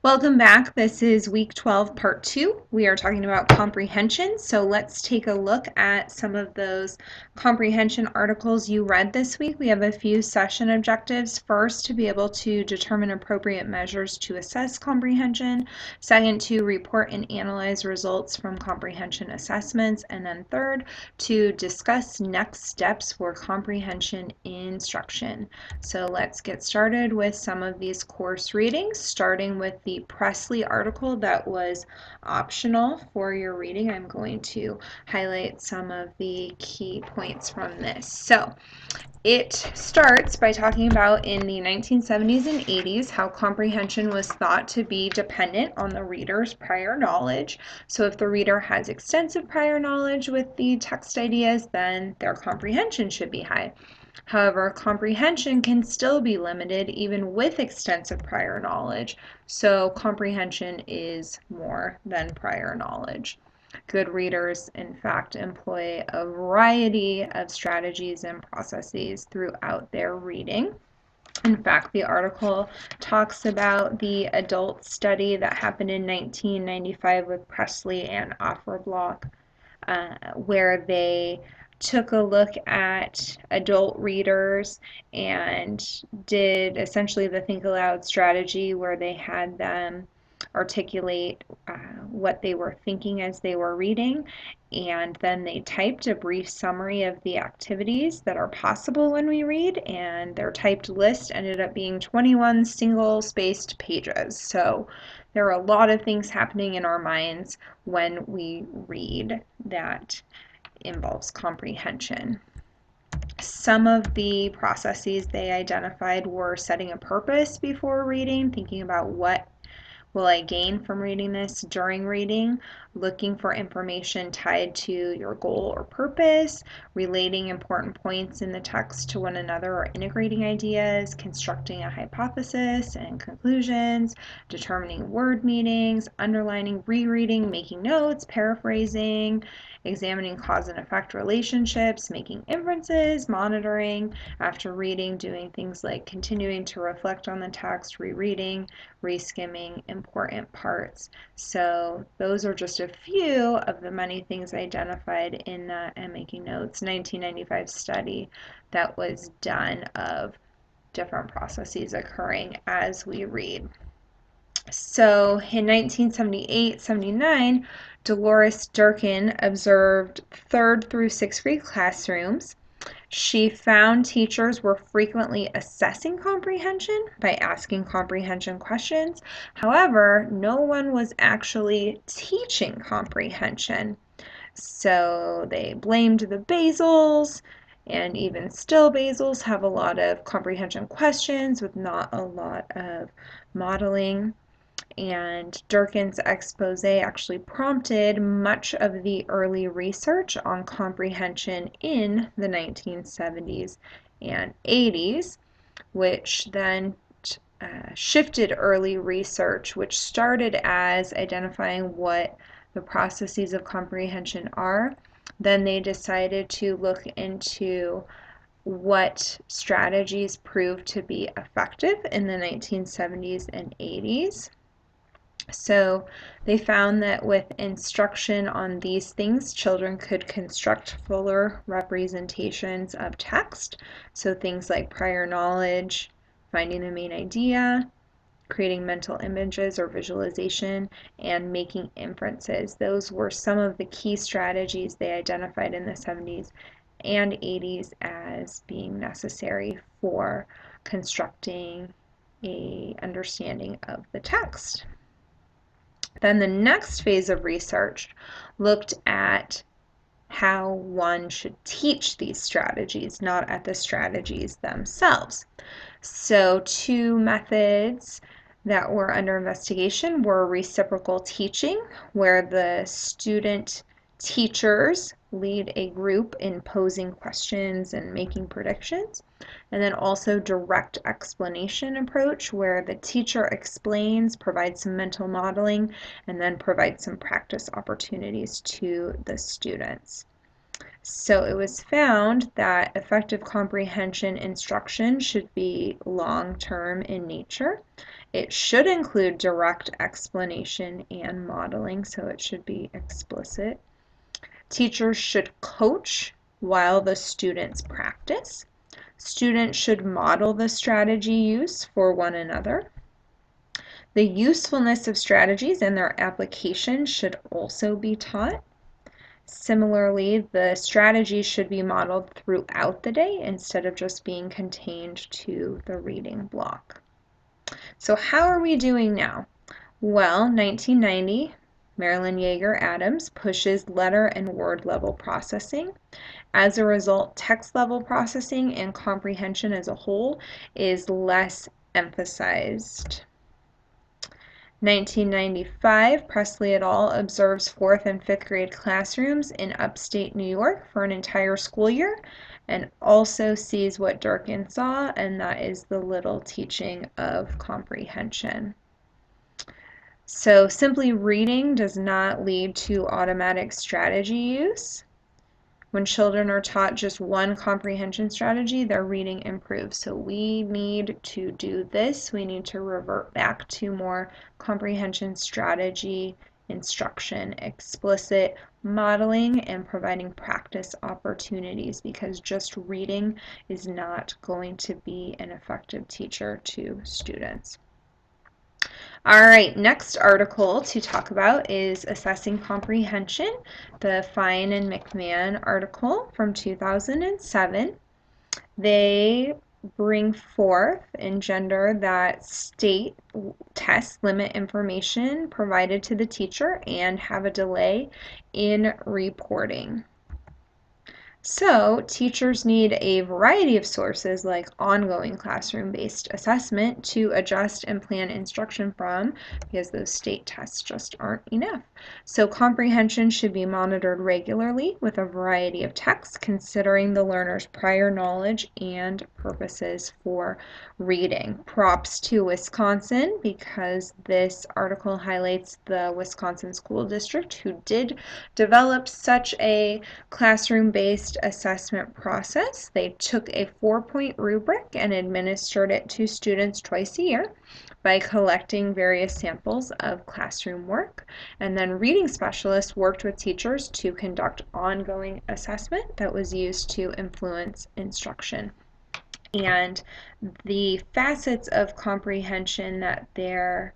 Welcome back. This is week 12, part 2. We are talking about comprehension. So let's take a look at some of those comprehension articles you read this week. We have a few session objectives. First, to be able to determine appropriate measures to assess comprehension. Second, to report and analyze results from comprehension assessments. And then third, to discuss next steps for comprehension instruction. So let's get started with some of these course readings, starting with the Presley article that was optional for your reading. I'm going to highlight some of the key points from this. So it starts by talking about in the 1970s and 80s how comprehension was thought to be dependent on the reader's prior knowledge. So if the reader has extensive prior knowledge with the text ideas, then their comprehension should be high. However, comprehension can still be limited even with extensive prior knowledge, so comprehension is more than prior knowledge. Good readers, in fact, employ a variety of strategies and processes throughout their reading. In fact, the article talks about the adult study that happened in 1995 with Presley and Offerblock, where they took a look at adult readers and did essentially the think aloud strategy where they had them articulate what they were thinking as they were reading, and then they typed a brief summary of the activities that are possible when we read, and their typed list ended up being 21 single spaced pages. So there are a lot of things happening in our minds when we read that involves comprehension. Some of the processes they identified were setting a purpose before reading, thinking about what will I gain from reading this during reading, looking for information tied to your goal or purpose, relating important points in the text to one another or integrating ideas, constructing a hypothesis and conclusions, determining word meanings, underlining, rereading, making notes, paraphrasing, examining cause and effect relationships, making inferences, monitoring after reading, doing things like continuing to reflect on the text, rereading, reskimming important parts. So those are just a few of the many things identified in that and making notes 1995 study that was done of different processes occurring as we read. So in 1978-79, Dolores Durkin observed 3rd through 6th grade classrooms. She found teachers were frequently assessing comprehension by asking comprehension questions. However, no one was actually teaching comprehension. So they blamed the basals, and even still basals have a lot of comprehension questions with not a lot of modeling. And Durkin's expose actually prompted much of the early research on comprehension in the 1970s and 80s, which then shifted early research, which started as identifying what the processes of comprehension are. Then they decided to look into what strategies proved to be effective in the 1970s and 80s. So they found that with instruction on these things, children could construct fuller representations of text. So things like prior knowledge, finding the main idea, creating mental images or visualization, and making inferences. Those were some of the key strategies they identified in the 70s and 80s as being necessary for constructing a understanding of the text. Then the next phase of research looked at how one should teach these strategies, not at the strategies themselves. So 2 methods that were under investigation were reciprocal teaching, where the student teachers lead a group in posing questions and making predictions, and then also direct explanation approach, where the teacher explains, provides some mental modeling, and then provides some practice opportunities to the students. So it was found that effective comprehension instruction should be long-term in nature. It should include direct explanation and modeling, so it should be explicit. Teachers should coach while the students practice. Students should model the strategy use for one another. The usefulness of strategies and their application should also be taught. Similarly, the strategies should be modeled throughout the day instead of just being contained to the reading block. So how are we doing now? Well, 1990, Marilyn Yeager Adams pushes letter and word level processing. As a result, text level processing and comprehension as a whole is less emphasized. 1995, Presley et al. Observes 4th and 5th grade classrooms in upstate New York for an entire school year and also sees what Durkin saw, and that is the little teaching of comprehension. So simply reading does not lead to automatic strategy use. When children are taught just one comprehension strategy, their reading improves. So we need to do this. We need to revert back to more comprehension strategy instruction, explicit modeling, and providing practice opportunities, because just reading is not going to be an effective teacher to students. All right, next article to talk about is Assessing Comprehension, the Fine and McMahon article from 2007. They bring forth and gender that state tests limit information provided to the teacher and have a delay in reporting. So, teachers need a variety of sources like ongoing classroom-based assessment to adjust and plan instruction from, because those state tests just aren't enough. So, comprehension should be monitored regularly with a variety of texts, considering the learner's prior knowledge and purposes for reading. Props to Wisconsin, because this article highlights the Wisconsin School District, who did develop such a classroom-based assessment process. They took a 4-point rubric and administered it to students twice a year by collecting various samples of classroom work. And then reading specialists worked with teachers to conduct ongoing assessment that was used to influence instruction. And the facets of comprehension that their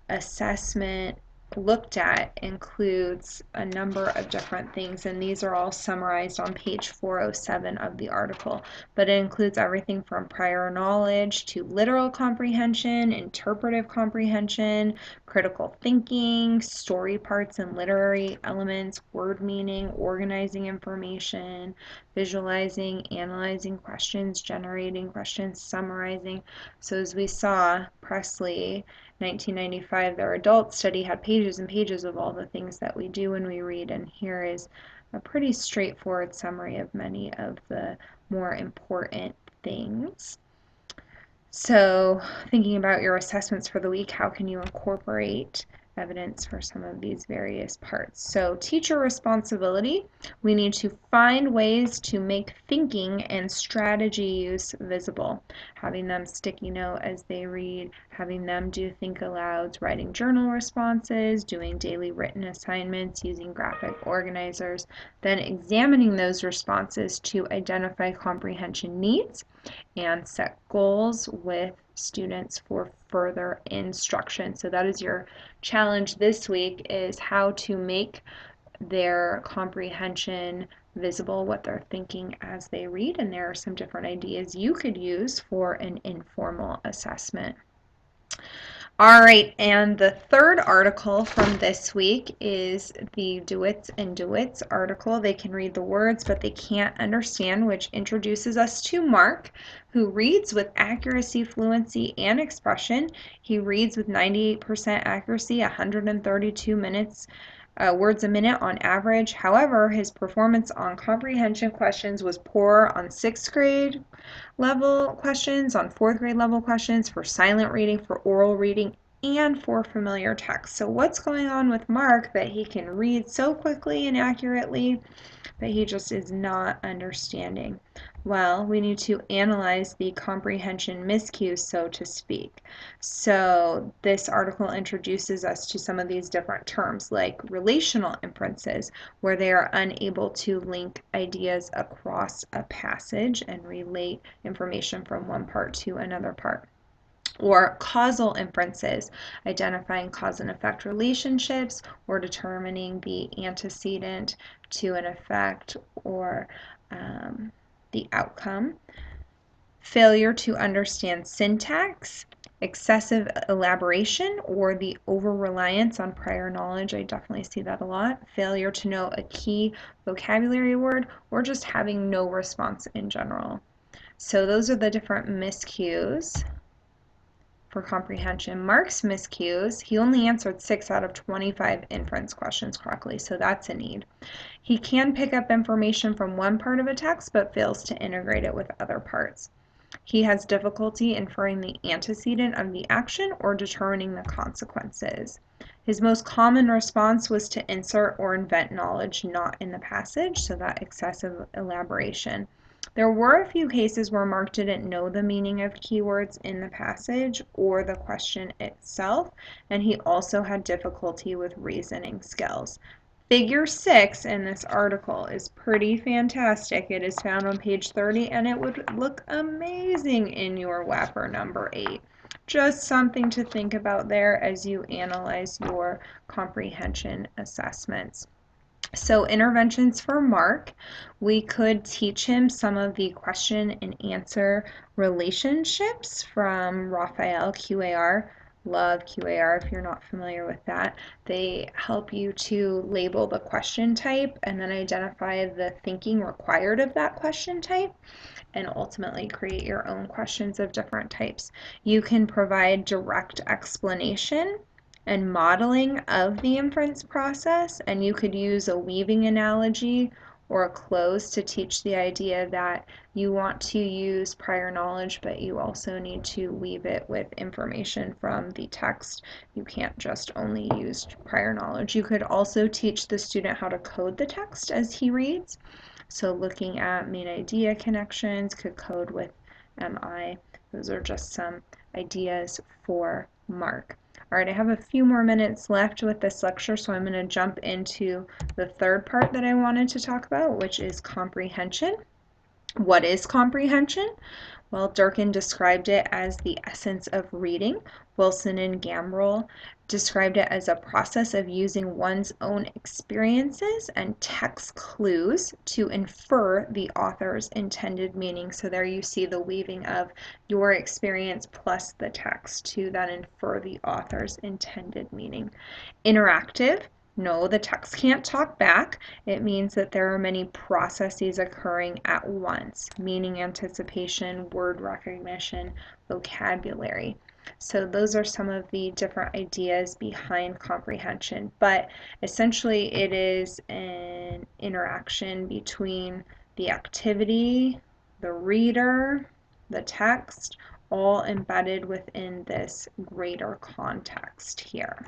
assessment looked at includes a number of different things, and these are all summarized on page 407 of the article. But it includes everything from prior knowledge to literal comprehension, interpretive comprehension, critical thinking, story parts and literary elements, word meaning, organizing information, visualizing, analyzing questions, generating questions, summarizing. So as we saw, Presley 1995, their adult study had pages and pages of all the things that we do when we read, and here is a pretty straightforward summary of many of the more important things. So, thinking about your assessments for the week, how can you incorporate evidence for some of these various parts? So, teacher responsibility, we need to find ways to make thinking and strategy use visible, having them sticky note as they read, having them do think alouds, writing journal responses, doing daily written assignments, using graphic organizers, then examining those responses to identify comprehension needs and set goals with students for further instruction. So that is your challenge this week, is how to make their comprehension visible, what they're thinking as they read, and there are some different ideas you could use for an informal assessment. All right, and the third article from this week is the DeWitts and DeWitts article. They can read the words, but they can't understand, which introduces us to Mark, who reads with accuracy, fluency, and expression. He reads with 98% accuracy, 132 words a minute on average. However, his performance on comprehension questions was poor on 6th grade level questions, on 4th grade level questions, for silent reading, for oral reading, and for familiar text. So what's going on with Mark that he can read so quickly and accurately, but he just is not understanding Well, we need to analyze the comprehension miscues, so to speak. So this article introduces us to some of these different terms, like relational inferences, where they are unable to link ideas across a passage and relate information from one part to another part. Or causal inferences, identifying cause and effect relationships or determining the antecedent to an effect or the outcome. Failure to understand syntax, excessive elaboration, or the over-reliance on prior knowledge. I definitely see that a lot. Failure to know a key vocabulary word, or just having no response in general. So those are the different miscues for comprehension. Mark's miscues, he only answered 6 out of 25 inference questions correctly, so that's a need. He can pick up information from one part of a text but fails to integrate it with other parts. He has difficulty inferring the antecedent of the action or determining the consequences. His most common response was to insert or invent knowledge not in the passage, so that excessive elaboration. There were a few cases where Mark didn't know the meaning of keywords in the passage or the question itself, and he also had difficulty with reasoning skills. Figure 6 in this article is pretty fantastic. It is found on page 30 and it would look amazing in your WAPR number 8. Just something to think about there as you analyze your comprehension assessments. So interventions for Mark, we could teach him some of the question and answer relationships from Raphael QAR. Love QAR if you're not familiar with that. They help you to label the question type and then identify the thinking required of that question type and ultimately create your own questions of different types. You can provide direct explanation and modeling of the inference process, and you could use a weaving analogy or a close to teach the idea that you want to use prior knowledge, but you also need to weave it with information from the text. You can't just only use prior knowledge. You could also teach the student how to code the text as he reads. So looking at main idea connections, could code with MI. Those are just some ideas for Mark. All right, I have a few more minutes left with this lecture, so I'm going to jump into the third part that I wanted to talk about, which is comprehension. What is comprehension? Well, Durkin described it as the essence of reading. Wilson and Gambrell described it as a process of using one's own experiences and text clues to infer the author's intended meaning. So there you see the weaving of your experience plus the text to then infer the author's intended meaning. Interactive. No, the text can't talk back. It means that there are many processes occurring at once, meaning anticipation, word recognition, vocabulary. So those are some of the different ideas behind comprehension, but essentially it is an interaction between the activity, the reader, the text, all embedded within this greater context here.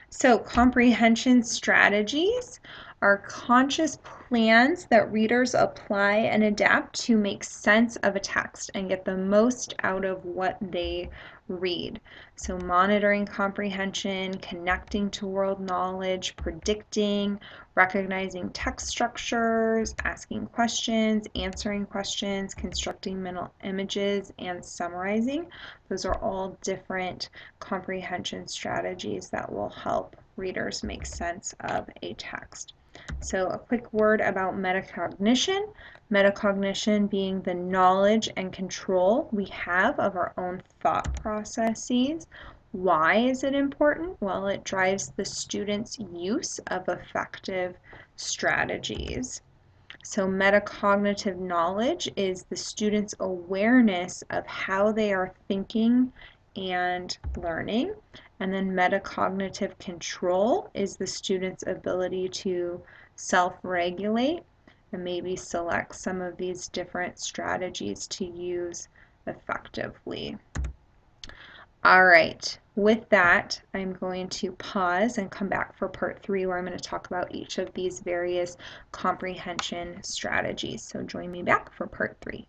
So comprehension strategies are conscious plans that readers apply and adapt to make sense of a text and get the most out of what they read. So monitoring comprehension, connecting to world knowledge, predicting, recognizing text structures, asking questions, answering questions, constructing mental images, and summarizing. Those are all different comprehension strategies that will help readers make sense of a text. So a quick word about metacognition. Metacognition being the knowledge and control we have of our own thought processes. Why is it important? Well, it drives the student's use of effective strategies. So metacognitive knowledge is the student's awareness of how they are thinking and learning. And then metacognitive control is the student's ability to self-regulate and maybe select some of these different strategies to use effectively. All right, with that, I'm going to pause and come back for part 3 where I'm going to talk about each of these various comprehension strategies. So join me back for part 3.